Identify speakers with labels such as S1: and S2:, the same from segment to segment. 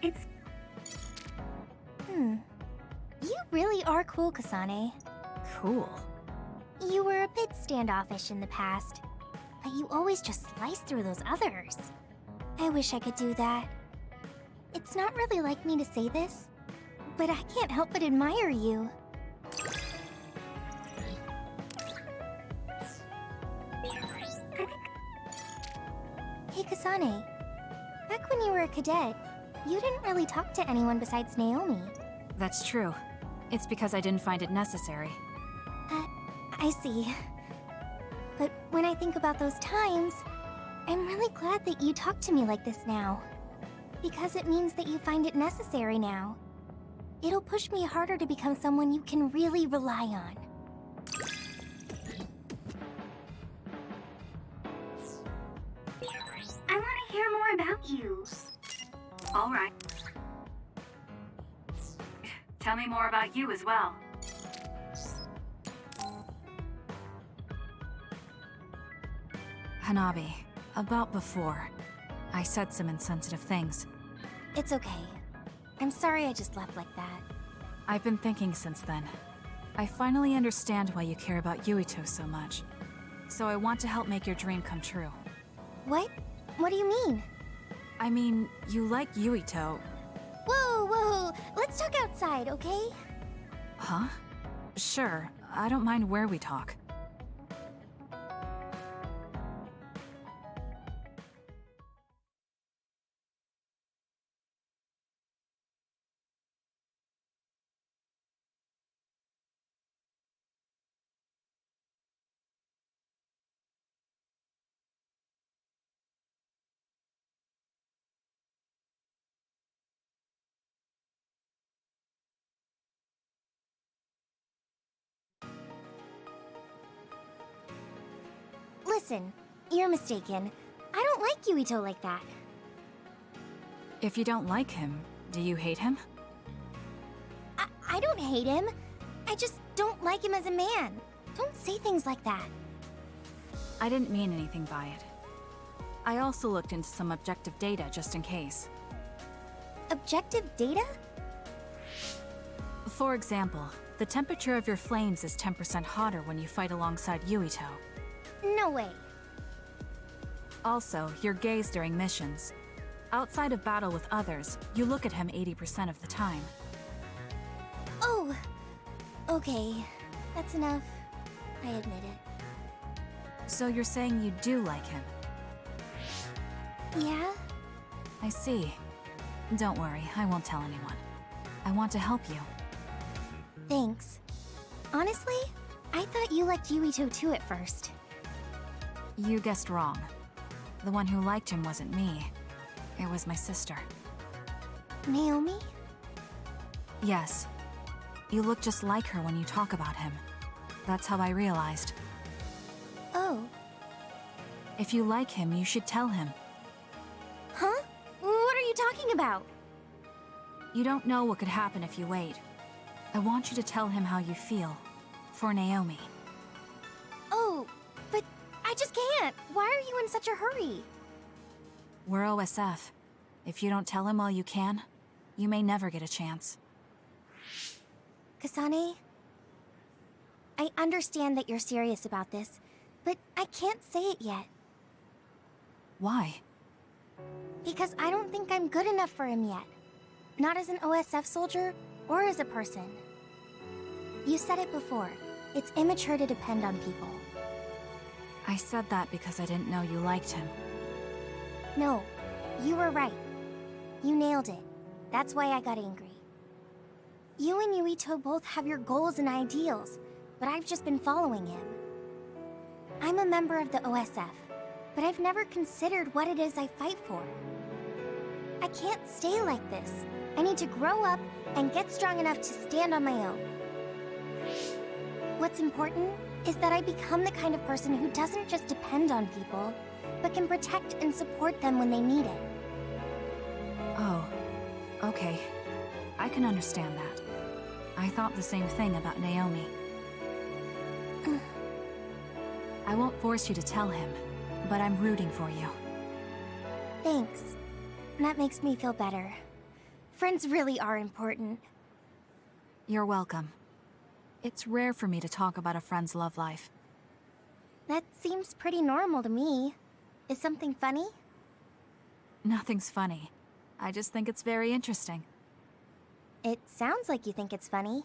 S1: It's...
S2: You really are cool, Kasane.
S3: Cool.
S2: You were a bit standoffish in the past, but you always just slice through those others. I wish I could do that. It's not really like me to say this, but I can't help but admire you. Hey, Kasane. Back when you were a cadet, you didn't really talk to anyone besides Naomi.
S3: That's true. It's because I didn't find it necessary.
S2: I see. But when I think about those times, I'm really glad that you talk to me like this now. Because it means that you find it necessary now. It'll push me harder to become someone you can really rely on.
S1: I want to hear more about you. All right. Tell me more about you as well.
S3: Hanabi, about before. I said some insensitive things.
S2: It's okay. I'm sorry I just left like that.
S3: I've been thinking since then. I finally understand why you care about Yuito so much. So I want to help make your dream come true.
S2: What? What do you mean?
S3: I mean, you like Yuito.
S2: Whoa! Let's talk outside, okay?
S3: Huh? Sure, I don't mind where we talk.
S2: Listen, you're mistaken. I don't like Yuito like that.
S3: If you don't like him, do you hate him?
S2: I don't hate him. I just don't like him as a man. Don't say things like that.
S3: I didn't mean anything by it. I also looked into some objective data just in case.
S2: Objective data?
S3: For example, the temperature of your flames is 10% hotter when you fight alongside Yuito.
S2: No way.
S3: Also, your gaze during missions. Outside of battle with others, you look at him 80% of the time.
S2: Oh, okay. That's enough. I admit it.
S3: So you're saying you do like him?
S2: Yeah?
S3: I see. Don't worry, I won't tell anyone. I want to help you.
S2: Thanks. Honestly, I thought you liked Yuito too at first.
S3: You guessed wrong. The one who liked him wasn't me. It was my sister.
S2: Naomi?
S3: Yes. You look just like her when you talk about him. That's how I realized.
S2: Oh.
S3: If you like him, you should tell him.
S2: Huh? What are you talking about?
S3: You don't know what could happen if you wait. I want you to tell him how you feel. For Naomi.
S2: Oh, but I just can't. Why are you in such a hurry?
S3: We're OSF. If you don't tell him while you can, you may never get a chance.
S2: Kasane, I understand that you're serious about this, but I can't say it yet.
S3: Why?
S2: Because I don't think I'm good enough for him yet. Not as an OSF soldier, or as a person. You said it before. It's immature to depend on people.
S3: I said that because I didn't know you liked him.
S2: No, you were right. You nailed it. That's why I got angry. You and Yuito both have your goals and ideals, but I've just been following him. I'm a member of the OSF, but I've never considered what it is I fight for. I can't stay like this. I need to grow up and get strong enough to stand on my own. What's important is that I become the kind of person who doesn't just depend on people, but can protect and support them when they need it.
S3: Oh, okay. I can understand that. I thought the same thing about Naomi. I won't force you to tell him, but I'm rooting for you.
S2: Thanks. That makes me feel better. Friends really are important.
S3: You're welcome. It's rare for me to talk about a friend's love life.
S2: That seems pretty normal to me. Is something funny?
S3: Nothing's funny. I just think it's very interesting.
S2: It sounds like you think it's funny.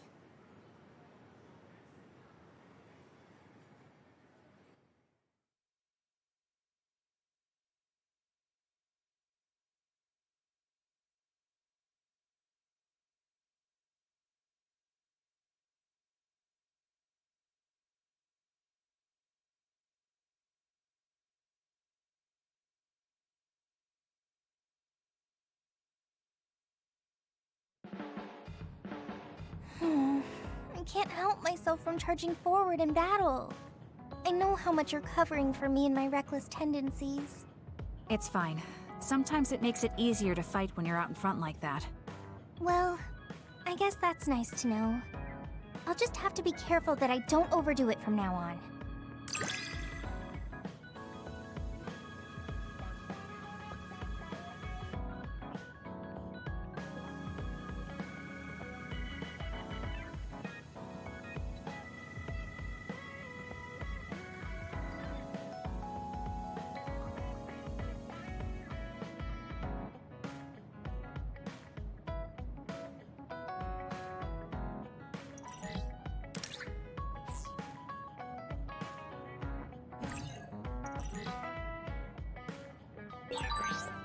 S2: I can't help myself from charging forward in battle. I know how much you're covering for me and my reckless tendencies.
S3: It's fine. Sometimes it makes it easier to fight when you're out in front like that.
S2: Well, I guess that's nice to know. I'll just have to be careful that I don't overdo it from now on.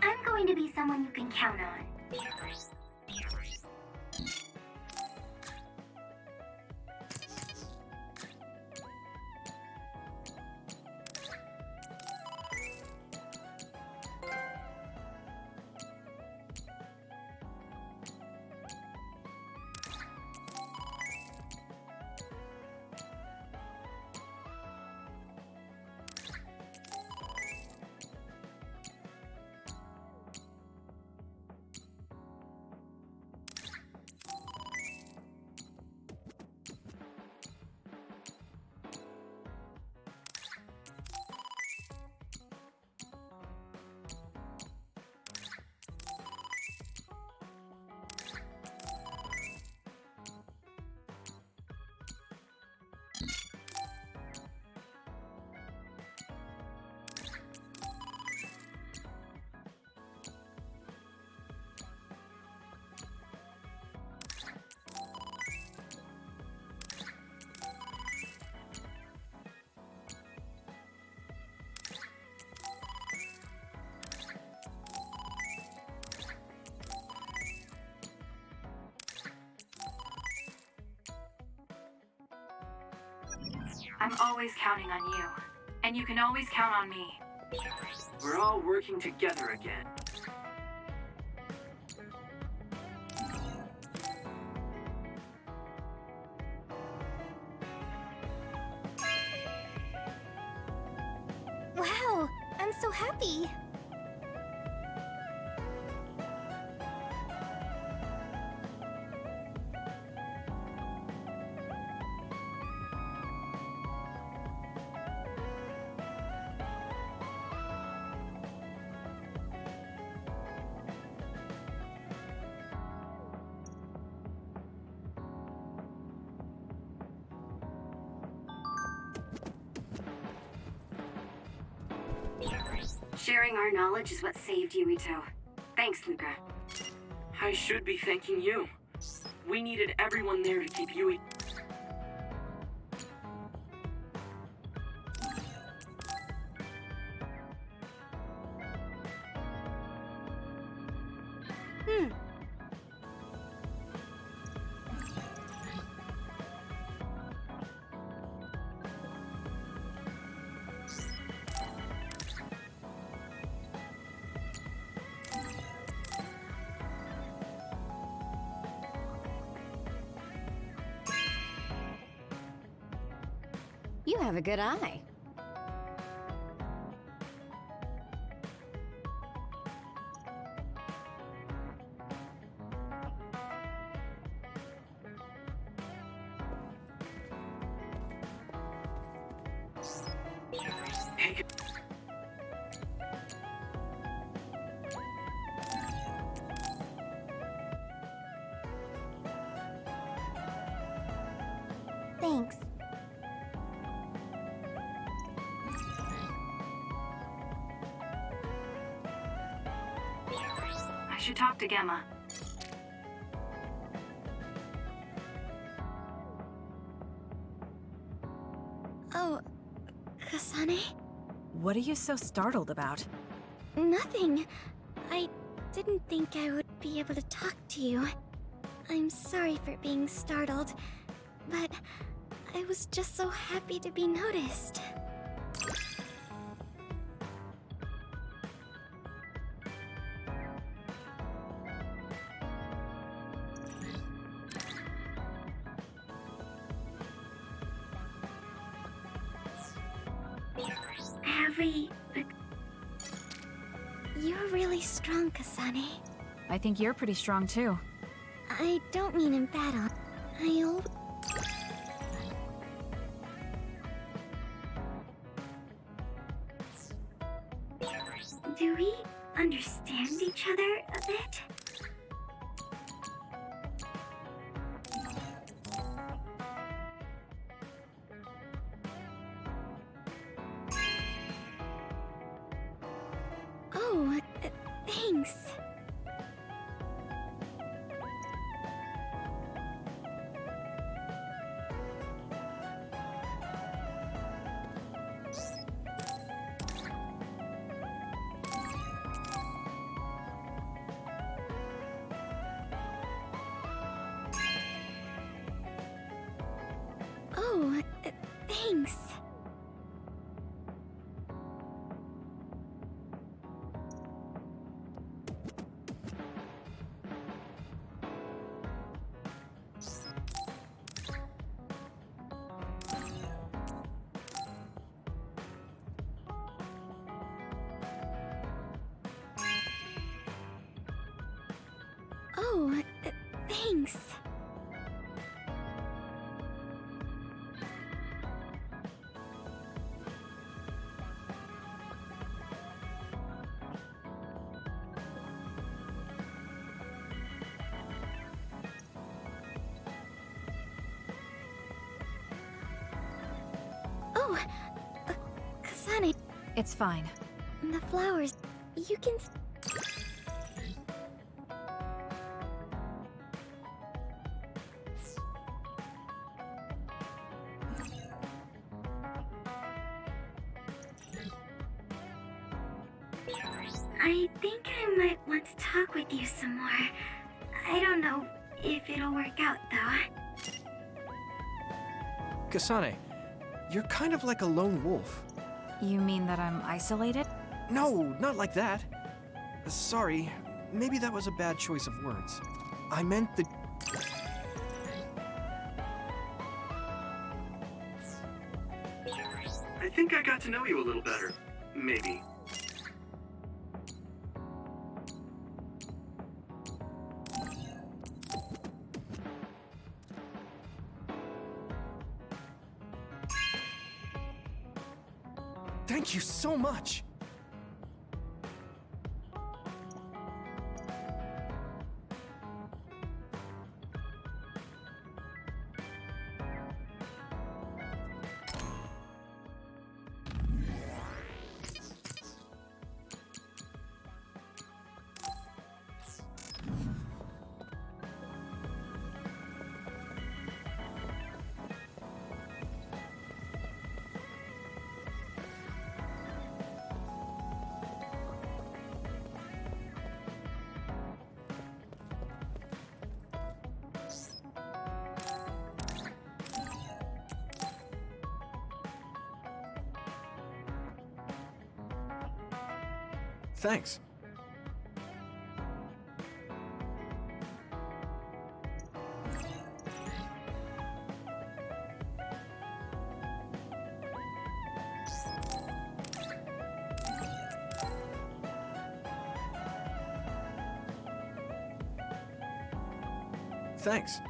S1: I'm going to be someone you can count on.
S3: I'm always counting on you. And you can always count on me.
S4: We're all working together again.
S2: Wow, I'm so happy.
S1: Sharing our knowledge is what saved Yuito. Thanks, Luca.
S4: I should be thanking you. We needed everyone there to keep Yui.
S5: You have a good eye.
S4: Hey,
S1: should talk to Gemma.
S2: Oh, Kasane?
S3: What are you so startled about?
S2: Nothing. I didn't think I would be able to talk to you. I'm sorry for being startled, but I was just so happy to be noticed.
S1: Have we...
S2: You're really strong, Kasane.
S3: I think you're pretty strong too.
S2: I don't mean in battle.
S1: Do we understand each other a bit?
S2: Oh, thanks. Oh, thanks. Oh, thanks. Oh, Kasane,
S3: It's fine.
S2: the flowers. You can.
S1: I think I might want to talk with you some more. I don't know if it'll work out, though.
S6: Kasane, you're kind of like a lone wolf.
S3: You mean that I'm isolated?
S6: No, not like that. Sorry, maybe that was a bad choice of words. I meant the...
S4: I think I got to know you a little better. Maybe.
S6: Thank you so much! Thanks. Thanks.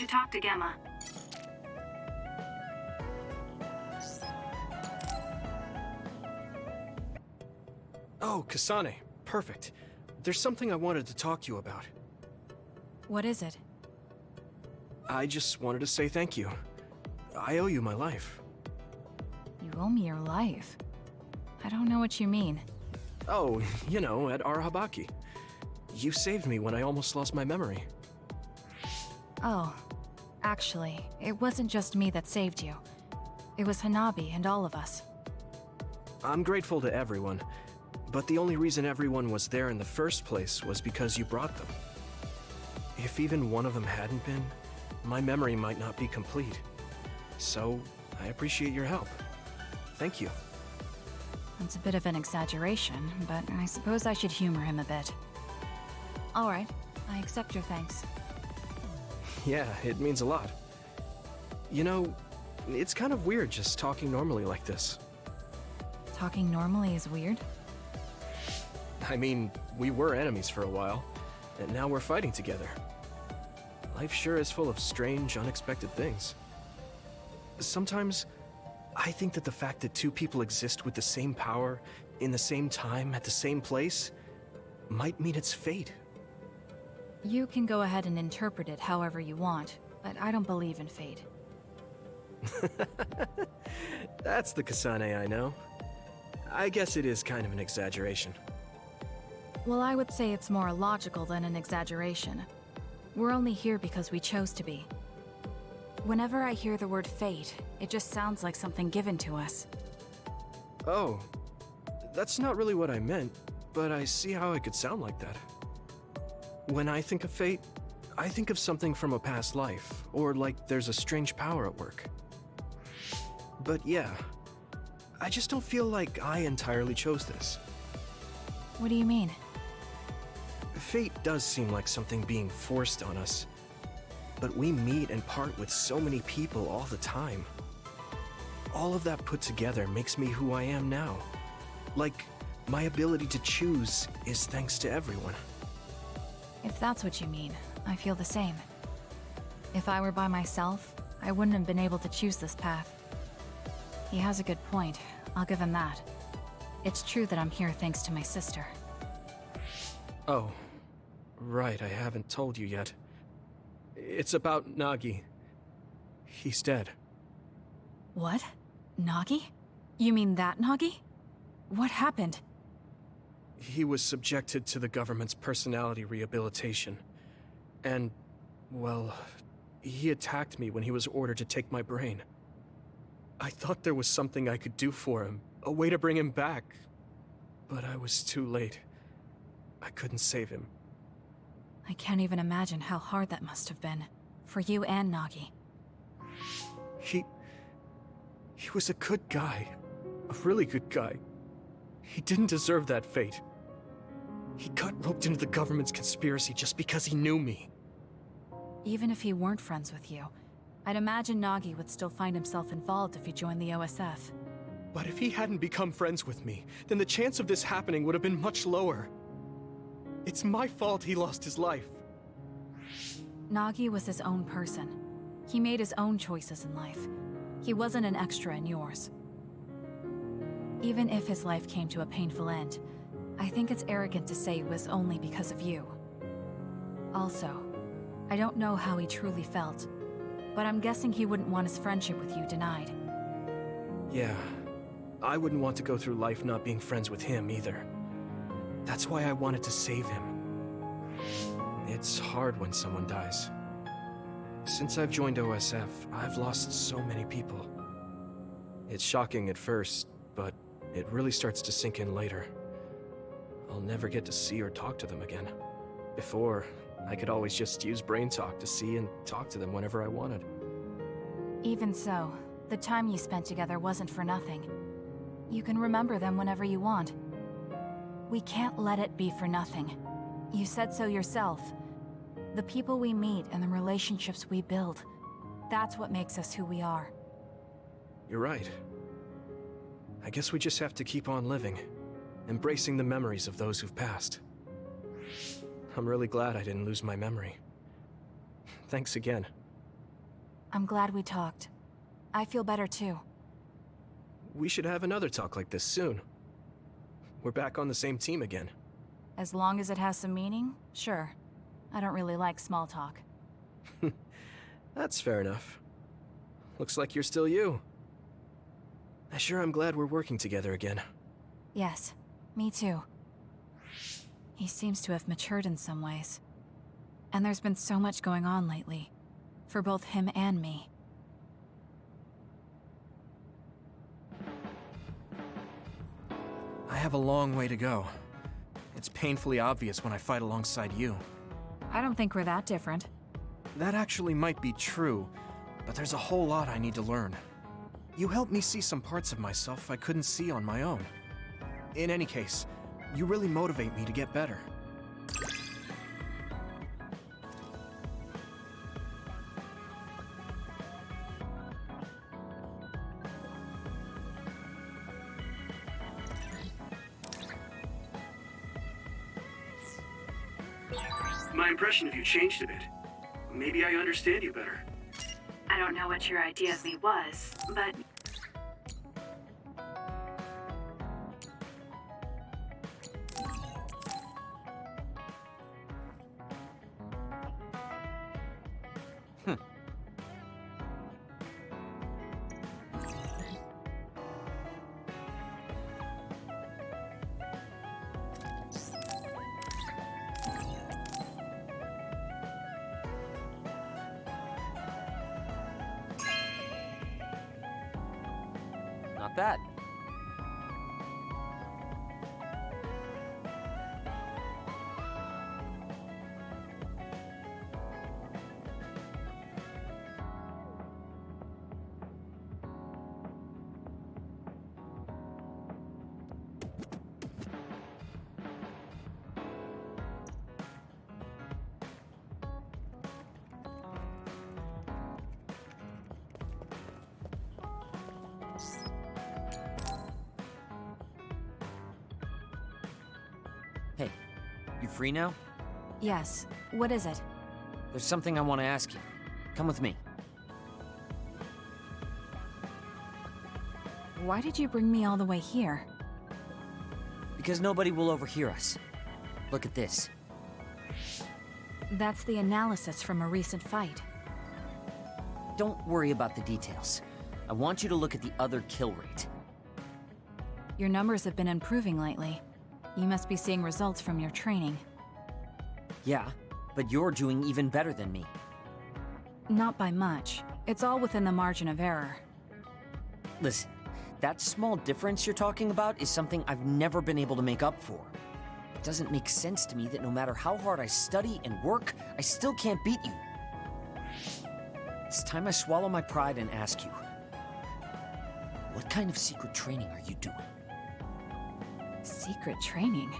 S3: to talk to Gemma.
S6: Oh, Kasane. Perfect. There's something I wanted to talk to you about.
S3: What is it?
S6: I just wanted to say thank you. I owe you my life.
S3: You owe me your life. I don't know what you mean.
S6: Oh, you know, at Arahabaki. You saved me when I almost lost my memory.
S3: Oh, actually, it wasn't just me that saved you. It was Hanabi and all of us.
S6: I'm grateful to everyone, but the only reason everyone was there in the first place was because you brought them. If even one of them hadn't been, my memory might not be complete. So, I appreciate your help. Thank you.
S3: It's a bit of an exaggeration, but I suppose I should humor him a bit. All right, I accept your thanks.
S6: Yeah, it means a lot. You know, it's kind of weird just talking normally like this.
S3: Talking normally is weird?
S6: I mean, we were enemies for a while, and now we're fighting together. Life sure is full of strange, unexpected things. Sometimes, I think that the fact that two people exist with the same power, in the same time, at the same place, might mean it's fate.
S3: You can go ahead and interpret it however you want, but I don't believe in fate.
S6: That's the Kasane I know. I guess it is kind of an exaggeration.
S3: Well, I would say it's more logical than an exaggeration. We're only here because we chose to be. Whenever I hear the word fate, it just sounds like something given to us.
S6: Oh, that's not really what I meant, but I see how it could sound like that. When I think of fate, I think of something from a past life, or like there's a strange power at work. But yeah, I just don't feel like I entirely chose this.
S3: What do you mean?
S6: Fate does seem like something being forced on us, but we meet and part with so many people all the time. All of that put together makes me who I am now. Like, my ability to choose is thanks to everyone.
S3: If that's what you mean, I feel the same. If I were by myself, I wouldn't have been able to choose this path. He has a good point, I'll give him that. It's true that I'm here thanks to my sister.
S6: Oh, right, I haven't told you yet. It's about Nagi. He's dead.
S3: What? Nagi? You mean that Nagi? What happened?
S6: He was subjected to the government's personality rehabilitation. And, well, he attacked me when he was ordered to take my brain. I thought there was something I could do for him, a way to bring him back. But I was too late. I couldn't save him.
S3: I can't even imagine how hard that must have been. For you and Nagi.
S6: He was a good guy. A really good guy. He didn't deserve that fate. He got roped into the government's conspiracy just because he knew me.
S3: Even if he weren't friends with you, I'd imagine Nagi would still find himself involved if he joined the OSF.
S6: But if he hadn't become friends with me, then the chance of this happening would have been much lower. It's my fault he lost his life.
S3: Nagi was his own person. He made his own choices in life. He wasn't an extra in yours. Even if his life came to a painful end, I think it's arrogant to say it was only because of you. Also, I don't know how he truly felt, but I'm guessing he wouldn't want his friendship with you denied.
S6: Yeah, I wouldn't want to go through life not being friends with him either. That's why I wanted to save him. It's hard when someone dies. Since I've joined OSF, I've lost so many people. It's shocking at first, but it really starts to sink in later. I'll never get to see or talk to them again. Before, I could always just use brain talk to see and talk to them whenever I wanted.
S3: Even so, the time you spent together wasn't for nothing. You can remember them whenever you want. We can't let it be for nothing. You said so yourself. The people we meet and the relationships we build, that's what makes us who we are.
S6: You're right. I guess we just have to keep on living, embracing the memories of those who've passed. I'm really glad I didn't lose my memory. Thanks again.
S3: I'm glad we talked. I feel better too.
S6: We should have another talk like this soon. We're back on the same team again.
S3: As long as it has some meaning, sure. I don't really like small talk.
S6: That's fair enough. Looks like you're still you. I sure am glad we're working together again.
S3: Yes, me too. He seems to have matured in some ways. And there's been so much going on lately. For both him and me.
S6: I have a long way to go. It's painfully obvious when I fight alongside you.
S3: I don't think we're that different.
S6: That actually might be true, but there's a whole lot I need to learn. You helped me see some parts of myself I couldn't see on my own. In any case, you really motivate me to get better.
S4: My impression of you changed a bit. Maybe I understand you better.
S7: I don't know what your idea of me was, but
S8: Not bad. Hey, you free now?
S3: Yes. What is it?
S8: There's something I want to ask you. Come with me.
S3: Why did you bring me all the way here?
S8: Because nobody will overhear us. Look at this.
S3: That's the analysis from a recent fight.
S8: Don't worry about the details. I want you to look at the other kill rate.
S3: Your numbers have been improving lately. You must be seeing results from your training.
S8: Yeah, but you're doing even better than me.
S3: Not by much. It's all within the margin of error.
S8: Listen, that small difference you're talking about is something I've never been able to make up for. It doesn't make sense to me that no matter how hard I study and work, I still can't beat you. It's time I swallow my pride and ask you, what kind of secret training are you doing?
S3: Secret training?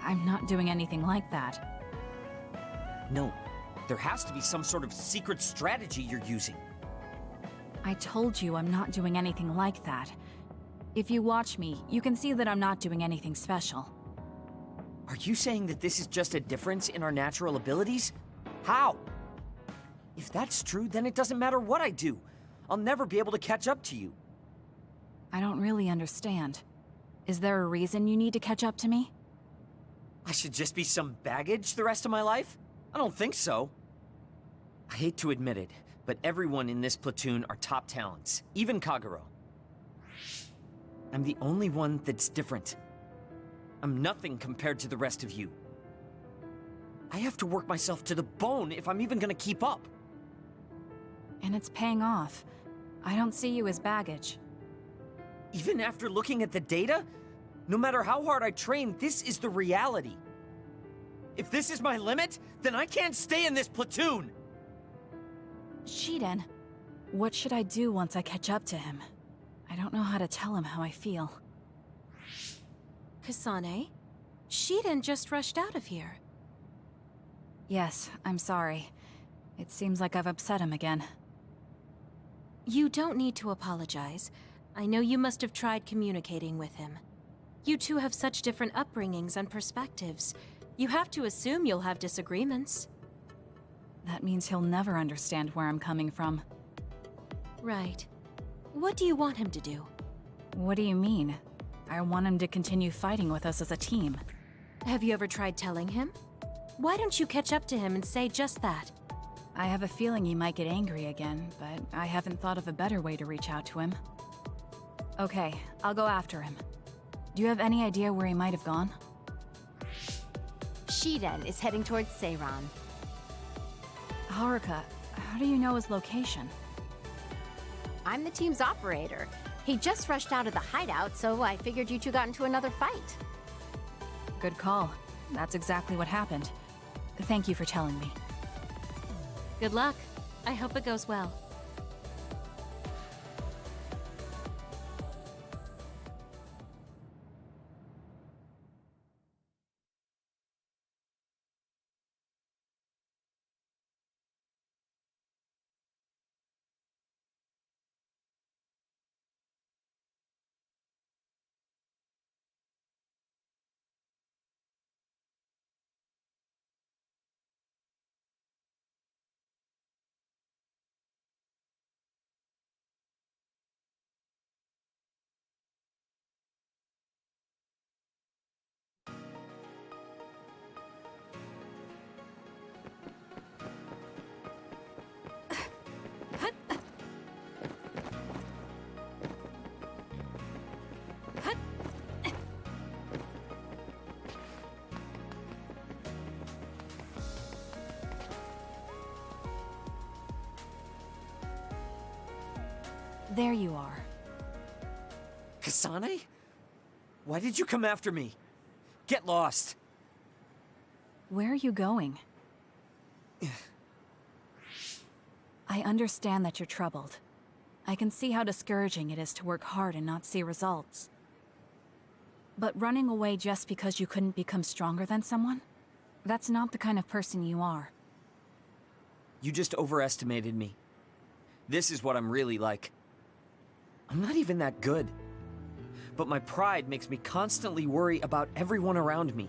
S3: I'm not doing anything like that.
S8: No, there has to be some sort of secret strategy you're using.
S3: I told you I'm not doing anything like that. If you watch me, you can see that I'm not doing anything special.
S8: Are you saying that this is just a difference in our natural abilities? How? If that's true, then it doesn't matter what I do. I'll never be able to catch up to you.
S3: I don't really understand. Is there a reason you need to catch up to me?
S8: I should just be some baggage the rest of my life? I don't think so. I hate to admit it, but everyone in this platoon are top talents, even Kagero. I'm the only one that's different. I'm nothing compared to the rest of you. I have to work myself to the bone if I'm even gonna keep up.
S3: And it's paying off. I don't see you as baggage.
S8: Even after looking at the data? No matter how hard I train, this is the reality. If this is my limit, then I can't stay in this platoon!
S3: Shiden, what should I do once I catch up to him? I don't know how to tell him how I feel.
S9: Kasane? Shiden just rushed out of here.
S3: Yes, I'm sorry. It seems like I've upset him again.
S9: You don't need to apologize. I know you must have tried communicating with him. You two have such different upbringings and perspectives. You have to assume you'll have disagreements.
S3: That means he'll never understand where I'm coming from.
S9: Right. What do you want him to do?
S3: What do you mean? I want him to continue fighting with us as a team.
S9: Have you ever tried telling him? Why don't you catch up to him and say just that?
S3: I have a feeling he might get angry again, but I haven't thought of a better way to reach out to him. Okay, I'll go after him. Do you have any idea where he might have gone?
S5: Shiden is heading towards Seiran.
S3: Haruka, how do you know his location?
S5: I'm the team's operator. He just rushed out of the hideout, so I figured you two got into another fight.
S3: Good call. That's exactly what happened. Thank you for telling me.
S9: Good luck. I hope it goes well.
S3: There you are.
S8: Kasane? Why did you come after me? Get lost.
S3: Where are you going? I understand that you're troubled. I can see how discouraging it is to work hard and not see results. But running away just because you couldn't become stronger than someone? That's not the kind of person you are.
S8: You just overestimated me. This is what I'm really like. I'm not even that good. But my pride makes me constantly worry about everyone around me.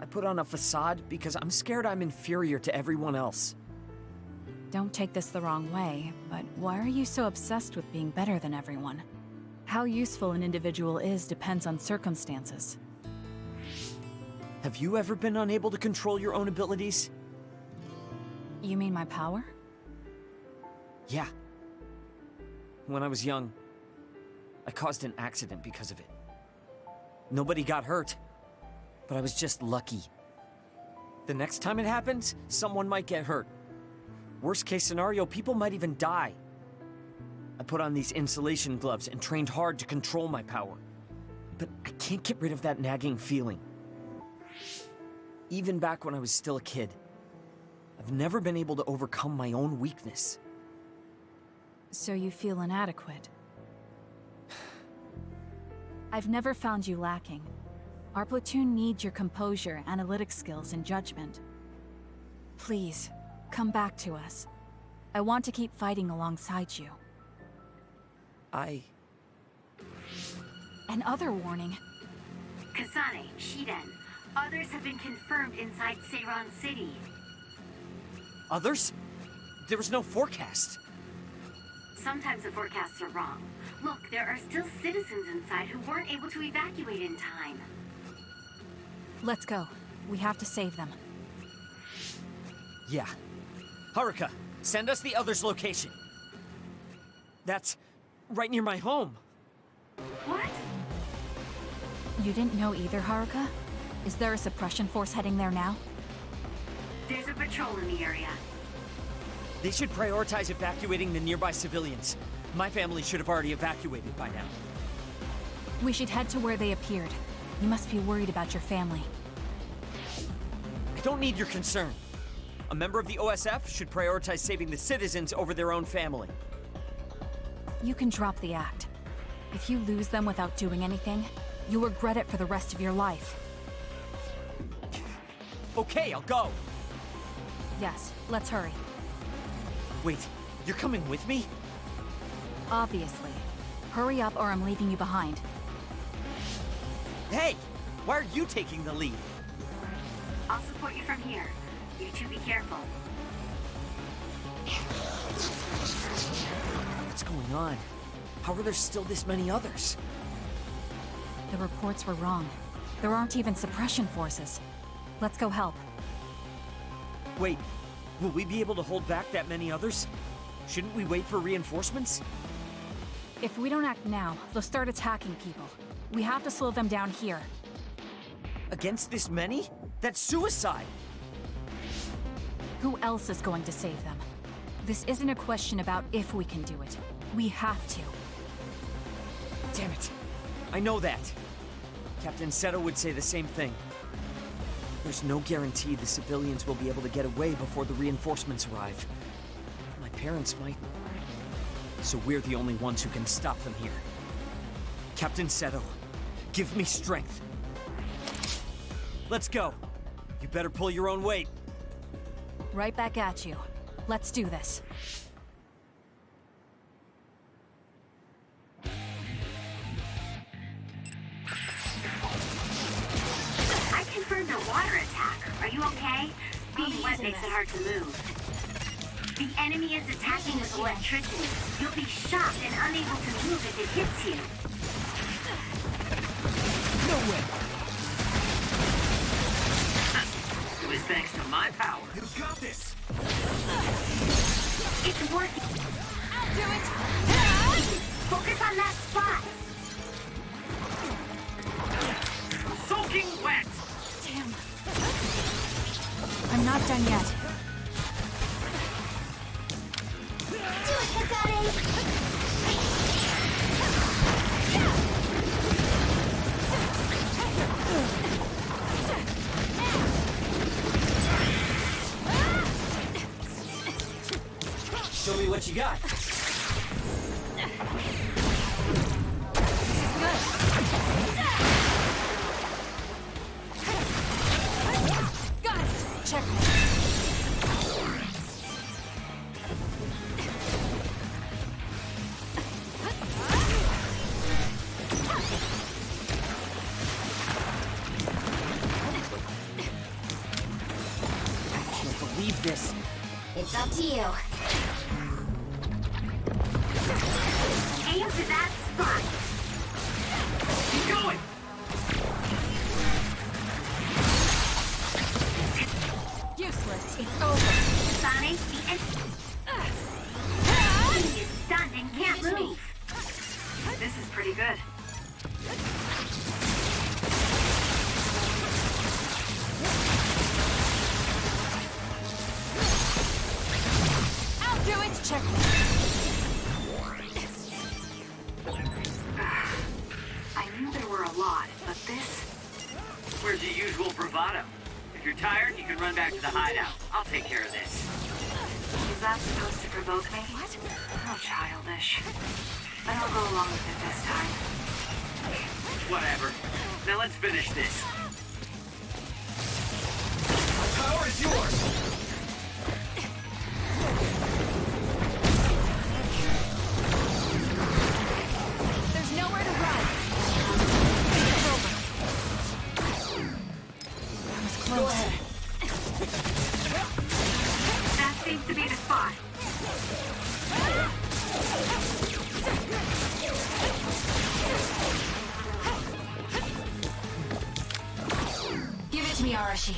S8: I put on a facade because I'm scared I'm inferior to everyone else.
S3: Don't take this the wrong way, but why are you so obsessed with being better than everyone? How useful an individual is depends on circumstances.
S8: Have you ever been unable to control your own abilities?
S3: You mean my power?
S8: Yeah. When I was young, I caused an accident because of it. Nobody got hurt, but I was just lucky. The next time it happens, someone might get hurt. Worst case scenario, people might even die. I put on these insulation gloves and trained hard to control my power. But I can't get rid of that nagging feeling. Even back when I was still a kid, I've never been able to overcome my own weakness.
S3: So you feel inadequate. I've never found you lacking. Our platoon needs your composure, analytic skills, and judgment. Please, come back to us. I want to keep fighting alongside you. Another warning.
S1: Kasane, Shiden, others have been confirmed inside Seiran City.
S8: Others? There was no forecast.
S1: Sometimes the forecasts are wrong. Look, there are still citizens inside who weren't able to evacuate in time.
S3: Let's go. We have to save them.
S8: Yeah. Haruka, send us the other's location. That's right near my home.
S1: What?
S3: You didn't know either, Haruka? Is there a suppression force heading there now?
S1: There's a patrol in the area.
S8: They should prioritize evacuating the nearby civilians. My family should have already evacuated by now.
S3: We should head to where they appeared. You must be worried about your family.
S8: I don't need your concern. A member of the OSF should prioritize saving the citizens over their own family.
S3: You can drop the act. If you lose them without doing anything, you'll regret it for the rest of your life.
S8: Okay, I'll go.
S3: Yes, let's hurry.
S8: Wait, you're coming with me?
S3: Obviously. Hurry up or I'm leaving you behind.
S8: Hey! Why are you taking the lead?
S1: I'll support you from here. You two be careful.
S8: going on? How are there still this many others?
S3: The reports were wrong. There aren't even suppression forces. Let's go help.
S8: Wait, will we be able to hold back that many others? Shouldn't we wait for reinforcements?
S3: If we don't act now, they'll start attacking people. We have to slow them down here.
S8: Against this many? That's suicide!
S3: Who else is going to save them? This isn't a question about if we can do it. We have to.
S8: Damn it. I know that. Captain Seto would say the same thing. There's no guarantee the civilians will be able to get away before the reinforcements arrive. My parents might... So we're the only ones who can stop them here. Captain Seto, give me strength. Let's go. You better pull your own weight.
S3: Right back at you. Let's do this.
S1: I confirmed a water attack. Are you okay? Being wet makes it hard to move. The enemy is attacking with electricity. You'll be shocked and unable to move if it hits you.
S8: No way!
S4: It was thanks to my power.
S6: You got this!
S1: It's working.
S2: I'll do it!
S1: Focus on that spot.
S4: Soaking wet!
S3: Damn. I'm not done yet.
S2: Do it, Kasane!
S8: Show me what you got.
S3: Got it! Check.
S8: I can't believe this.
S2: It's up to you.
S1: Aim to that spot.
S4: Keep going!
S3: Useless. It's over.
S1: Kasane, the enemy is stunned and can't move.
S7: This is pretty good.
S3: I'll do it! Check.
S7: I knew there were a lot, but this...
S4: Where's your usual bravado? If you're tired, you can run back to the hideout. I'll take care of this.
S7: Is that supposed to provoke me? What? How childish. But I'll go along with it this time.
S4: Whatever. Now let's finish this.
S6: My power is yours!
S3: There's nowhere to run. It's over. That was close.
S1: That seems to be the spot.
S3: Give it to me, Arashi.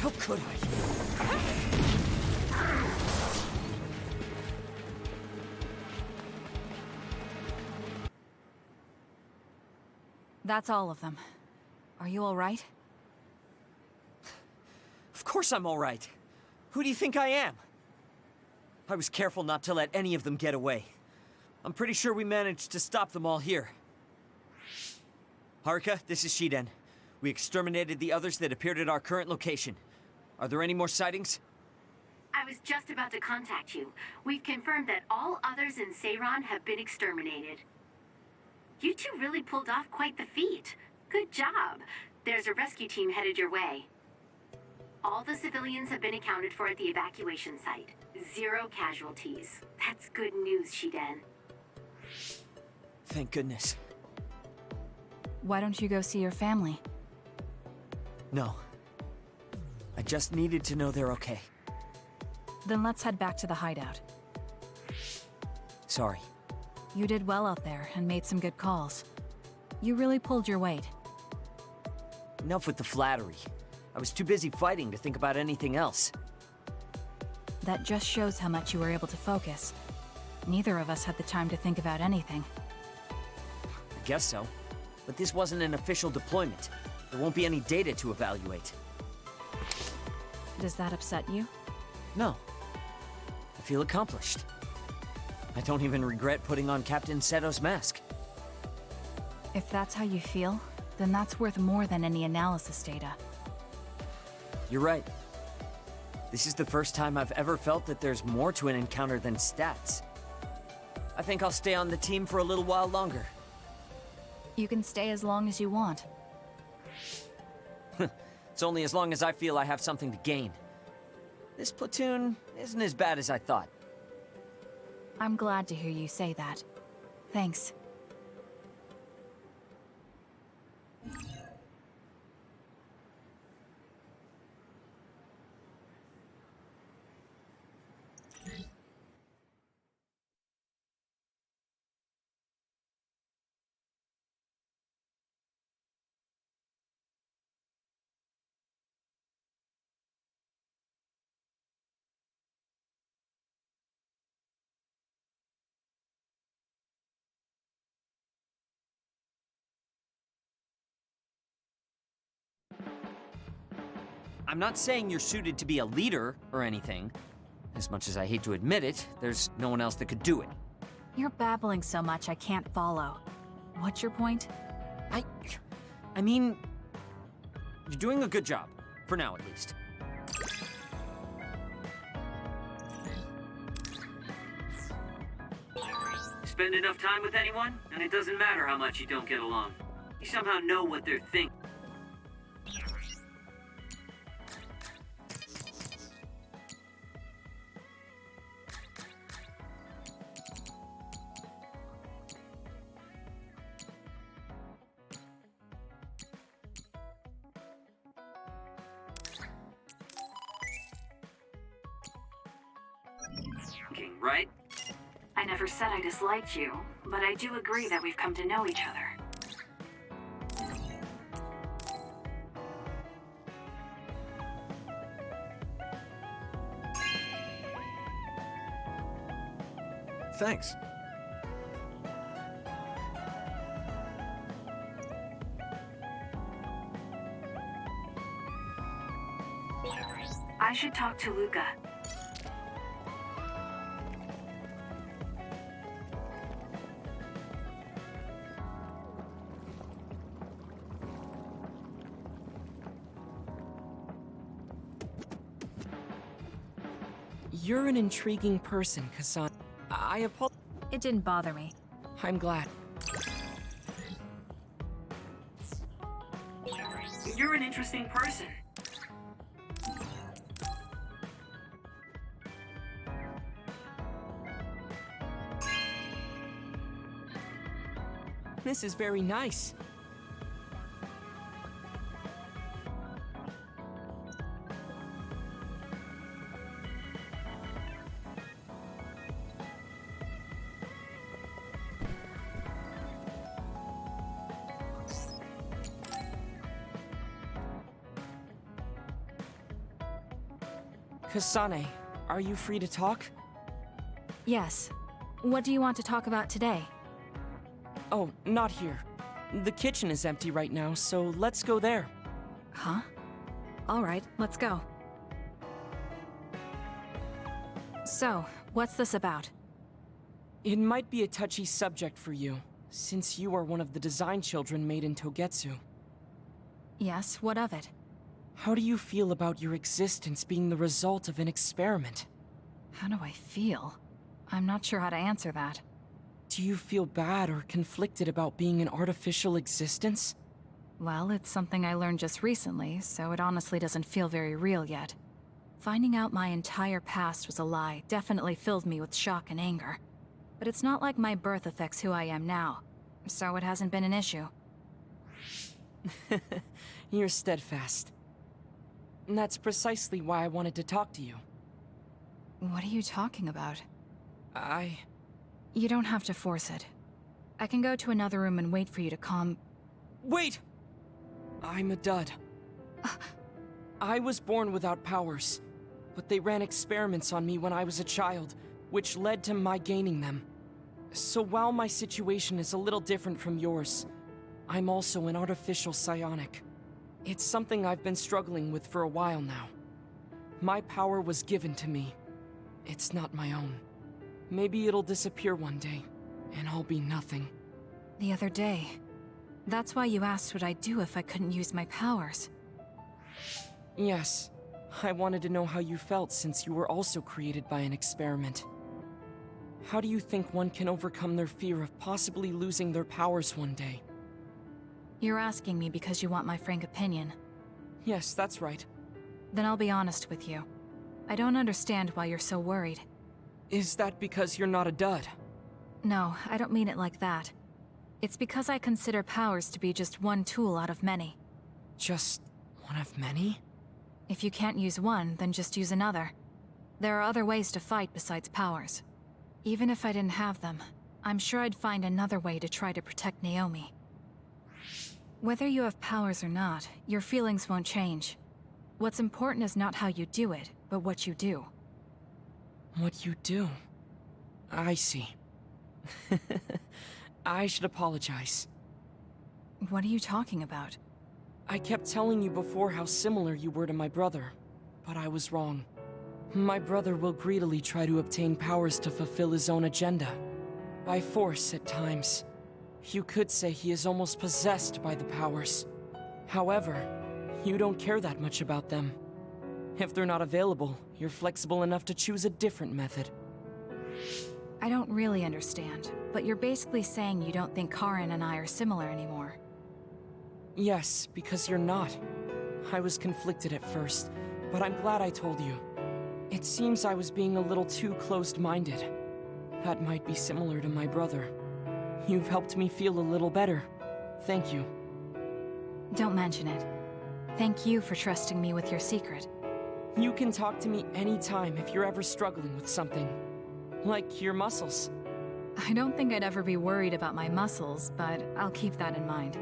S8: How could I?
S3: That's all of them. Are you all right?
S8: Of course I'm all right. Who do you think I am? I was careful not to let any of them get away. I'm pretty sure we managed to stop them all here. Haruka, this is Shiden. We exterminated the others that appeared at our current location. Are there any more sightings?
S1: I was just about to contact you. We've confirmed that all others in Seiran have been exterminated. You two really pulled off quite the feat. Good job. There's a rescue team headed your way. All the civilians have been accounted for at the evacuation site. 0 casualties. That's good news, Shiden.
S8: Thank goodness.
S3: Why don't you go see your family?
S8: No. I just needed to know they're okay.
S3: Then let's head back to the hideout.
S8: Sorry.
S3: You did well out there and made some good calls. You really pulled your weight.
S8: Enough with the flattery. I was too busy fighting to think about anything else.
S3: That just shows how much you were able to focus. Neither of us had the time to think about anything.
S8: I guess so. But this wasn't an official deployment. There won't be any data to evaluate.
S3: Does that upset you?
S8: No. I feel accomplished. I don't even regret putting on Captain Seto's mask.
S3: If that's how you feel, then that's worth more than any analysis data.
S8: You're right. This is the first time I've ever felt that there's more to an encounter than stats. I think I'll stay on the team for a little while longer.
S3: You can stay as long as you want.
S8: It's only as long as I feel I have something to gain. This platoon isn't as bad as I thought.
S3: I'm glad to hear you say that. Thanks.
S8: I'm not saying you're suited to be a leader or anything. As much as I hate to admit it, there's no one else that could do it.
S3: You're babbling so much I can't follow. What's your point?
S8: I mean, you're doing a good job. For now, at least.
S4: Spend enough time with anyone, and it doesn't matter how much you don't get along. You somehow know what they're thinking. Right?
S7: I never said I disliked you, but I do agree that we've come to know each other.
S6: Thanks.
S7: I should talk to Luca.
S10: You're an intriguing person, Kasane. I apologize.
S3: It didn't bother me.
S10: I'm glad.
S7: You're an interesting person.
S10: This is very nice. Kasane, are you free to talk?
S3: Yes. What do you want to talk about today?
S10: Oh, not here. The kitchen is empty right now, so let's go there.
S3: Huh? Alright, let's go. So, what's this about?
S10: It might be a touchy subject for you, since you are one of the design children made in Togetsu.
S3: Yes, what of it?
S10: How do you feel about your existence being the result of an experiment?
S3: How do I feel? I'm not sure how to answer that.
S10: Do you feel bad or conflicted about being an artificial existence?
S3: Well, it's something I learned just recently, so it honestly doesn't feel very real yet. Finding out my entire past was a lie definitely filled me with shock and anger. But it's not like my birth affects who I am now, so it hasn't been an issue.
S10: You're steadfast. And that's precisely why I wanted to talk to you.
S3: What are you talking about?
S10: You
S3: don't have to force it. I can go to another room and wait for you to calm...
S10: Wait! I'm a dud. I was born without powers, but they ran experiments on me when I was a child, which led to my gaining them. So while my situation is a little different from yours, I'm also an artificial psionic. It's something I've been struggling with for a while now. My power was given to me. It's not my own. Maybe it'll disappear one day, and I'll be nothing.
S3: The other day. That's why you asked what I'd do if I couldn't use my powers.
S10: Yes. I wanted to know how you felt since you were also created by an experiment. How do you think one can overcome their fear of possibly losing their powers one day?
S3: You're asking me because you want my frank opinion.
S10: Yes, that's right.
S3: Then I'll be honest with you. I don't understand why you're so worried.
S10: Is that because you're not a dud?
S3: No, I don't mean it like that. It's because I consider powers to be just one tool out of many.
S10: Just one of many?
S3: If you can't use one, then just use another. There are other ways to fight besides powers. Even if I didn't have them, I'm sure I'd find another way to try to protect Naomi. Whether you have powers or not, your feelings won't change. What's important is not how you do it, but what you do.
S10: What you do? I see. I should apologize.
S3: What are you talking about?
S10: I kept telling you before how similar you were to my brother, but I was wrong. My brother will greedily try to obtain powers to fulfill his own agenda. By force at times. You could say he is almost possessed by the powers. However, you don't care that much about them. If they're not available, you're flexible enough to choose a different method.
S3: I don't really understand, but you're basically saying you don't think Karin and I are similar anymore.
S10: Yes, because you're not. I was conflicted at first, but I'm glad I told you. It seems I was being a little too closed-minded. That might be similar to my brother. You've helped me feel a little better. Thank you.
S3: Don't mention it. Thank you for trusting me with your secret.
S10: You can talk to me anytime if you're ever struggling with something. Like your muscles.
S3: I don't think I'd ever be worried about my muscles, but I'll keep that in mind.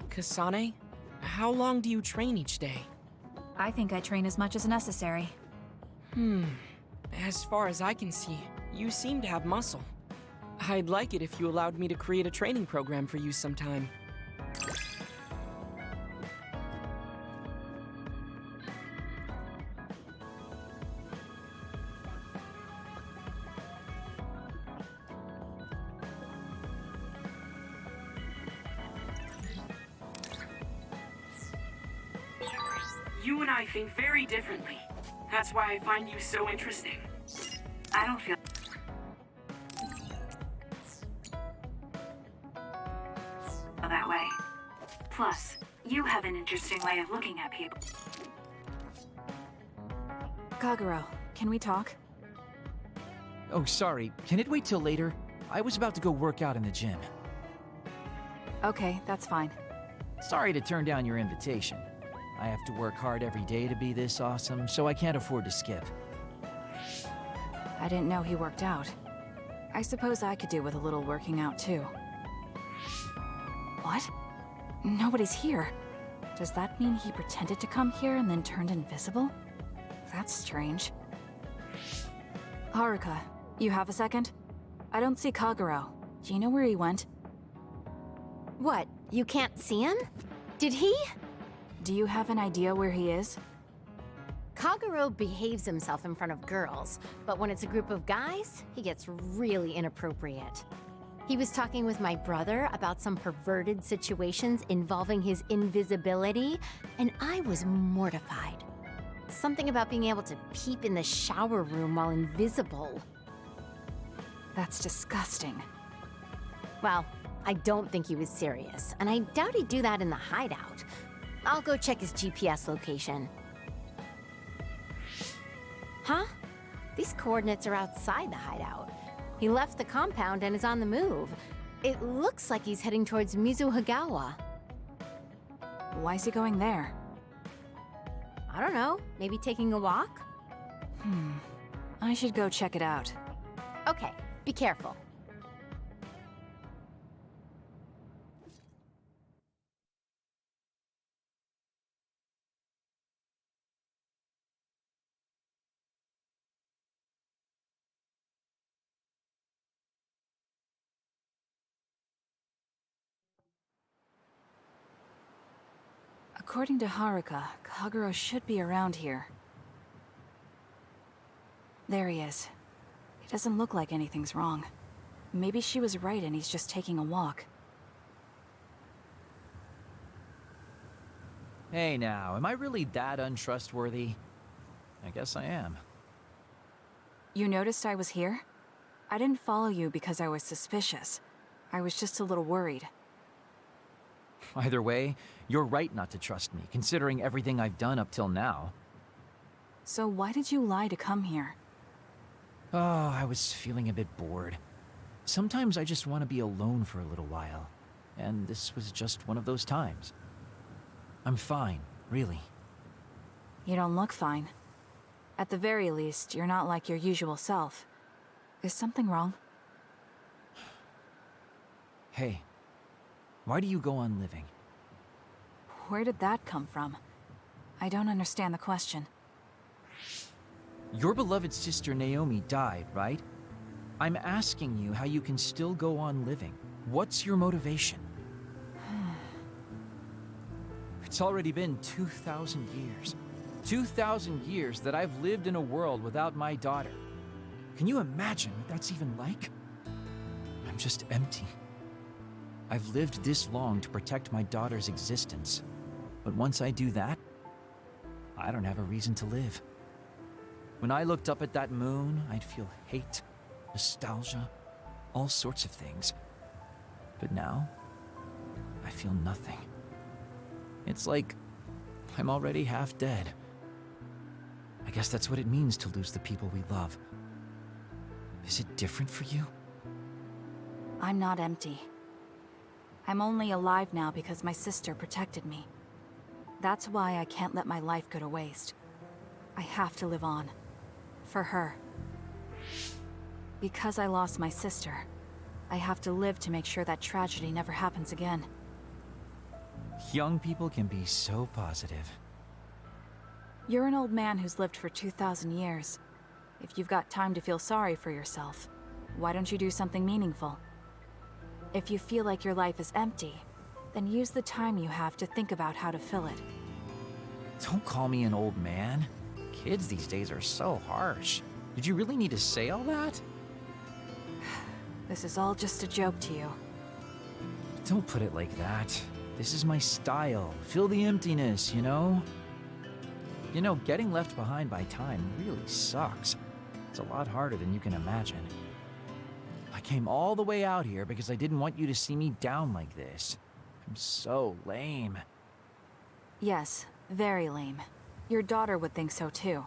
S10: Kasane, how long do you train each day?
S3: I think I train as much as necessary.
S10: As far as I can see, you seem to have muscle. I'd like it if you allowed me to create a training program for you sometime.
S7: You and I think very differently. That's why I find you so interesting. I don't feel that way. Plus, you have an interesting way of looking at people.
S3: Kagero, can we talk?
S11: Oh, sorry. Can it wait till later? I was about to go work out in the gym.
S3: Okay, that's fine.
S11: Sorry to turn down your invitation. I have to work hard every day to be this awesome, so I can't afford to skip.
S3: I didn't know he worked out. I suppose I could do with a little working out, too. What? Nobody's here. Does that mean he pretended to come here and then turned invisible? That's strange. Haruka, you have a second? I don't see Kagero. Do you know where he went?
S5: What, you can't see him? Did he?
S3: Do you have an idea where he is?
S5: Kagero behaves himself in front of girls, but when it's a group of guys, he gets really inappropriate. He was talking with my brother about some perverted situations involving his invisibility, and I was mortified. Something about being able to peep in the shower room while invisible.
S3: That's disgusting.
S5: Well, I don't think he was serious, and I doubt he'd do that in the hideout. I'll go check his GPS location. Huh? These coordinates are outside the hideout. He left the compound and is on the move. It looks like he's heading towards Mizuhagawa.
S3: Why is he going there?
S5: I don't know, maybe taking a walk?
S3: I should go check it out.
S5: Okay, be careful.
S3: According to Haruka, Kagero should be around here. There he is. It doesn't look like anything's wrong. Maybe she was right and he's just taking a walk.
S11: Hey now, am I really that untrustworthy? I guess I am.
S3: You noticed I was here? I didn't follow you because I was suspicious. I was just a little worried.
S11: Either way, you're right not to trust me, considering everything I've done up till now.
S3: So why did you lie to come here?
S11: Oh, I was feeling a bit bored. Sometimes I just want to be alone for a little while. And this was just one of those times. I'm fine, really.
S3: You don't look fine. At the very least, you're not like your usual self. Is something wrong?
S11: Hey, why do you go on living?
S3: Where did that come from? I don't understand the question.
S11: Your beloved sister Naomi died, right? I'm asking you how you can still go on living. What's your motivation? It's already been 2,000 years. 2,000 years that I've lived in a world without my daughter. Can you imagine what that's even like? I'm just empty. I've lived this long to protect my daughter's existence. But once I do that, I don't have a reason to live. When I looked up at that moon, I'd feel hate, nostalgia, all sorts of things. But now, I feel nothing. It's like I'm already half dead. I guess that's what it means to lose the people we love. Is it different for you?
S3: I'm not empty. I'm only alive now because my sister protected me. That's why I can't let my life go to waste. I have to live on. For her. Because I lost my sister, I have to live to make sure that tragedy never happens again.
S11: Young people can be so positive.
S3: You're an old man who's lived for 2,000 years. If you've got time to feel sorry for yourself, why don't you do something meaningful? If you feel like your life is empty, then use the time you have to think about how to fill it.
S11: Don't call me an old man. Kids these days are so harsh. Did you really need to say all that?
S3: This is all just a joke to you.
S11: Don't put it like that. This is my style. Fill the emptiness, you know? You know, getting left behind by time really sucks. It's a lot harder than you can imagine. I came all the way out here because I didn't want you to see me down like this. I'm so lame.
S3: Yes, very lame. Your daughter would think so too.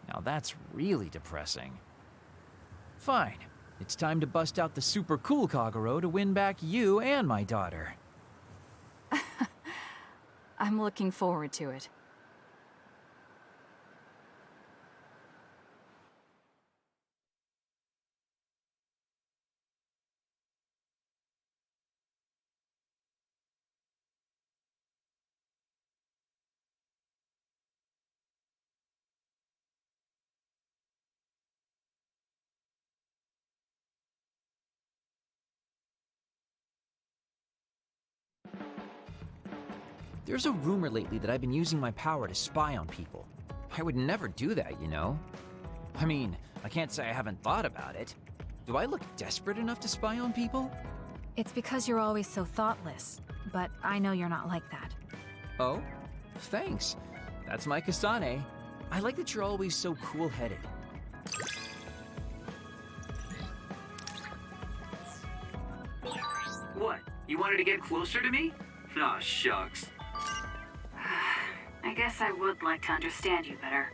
S11: Now that's really depressing. Fine. It's time to bust out the super cool Kagero to win back you and my daughter.
S3: I'm looking forward to it.
S11: There's a rumor lately that I've been using my power to spy on people. I would never do that, you know? I mean, I can't say I haven't thought about it. Do I look desperate enough to spy on people?
S3: It's because you're always so thoughtless, but I know you're not like that.
S11: Oh? Thanks. That's my Kasane. I like that you're always so cool-headed.
S4: What? You wanted to get closer to me? Aw, shucks.
S7: I guess I would like to understand you better.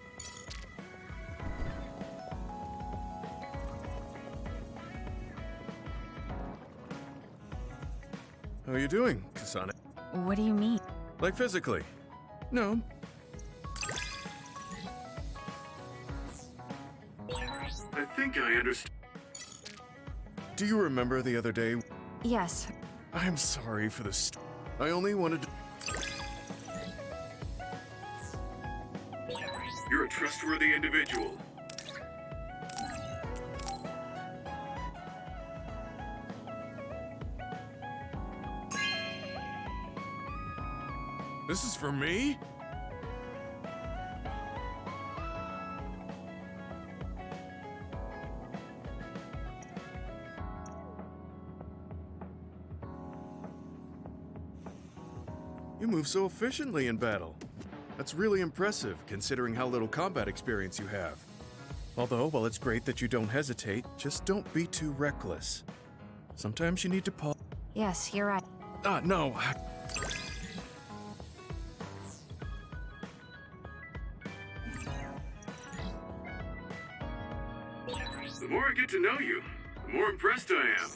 S12: How are you doing, Kasane?
S3: What do you mean?
S12: Like physically? No. I think I understand. Do you remember the other day?
S3: Yes.
S12: I'm sorry for this. I only wanted to... You're a trustworthy individual. This is for me? You move so efficiently in battle. That's really impressive, considering how little combat experience you have. Although, while it's great that you don't hesitate, just don't be too reckless. Sometimes you need to pause.
S3: Yes, you're right.
S12: No. The more I get to know you, the more impressed I am.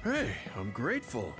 S12: Hey, I'm grateful.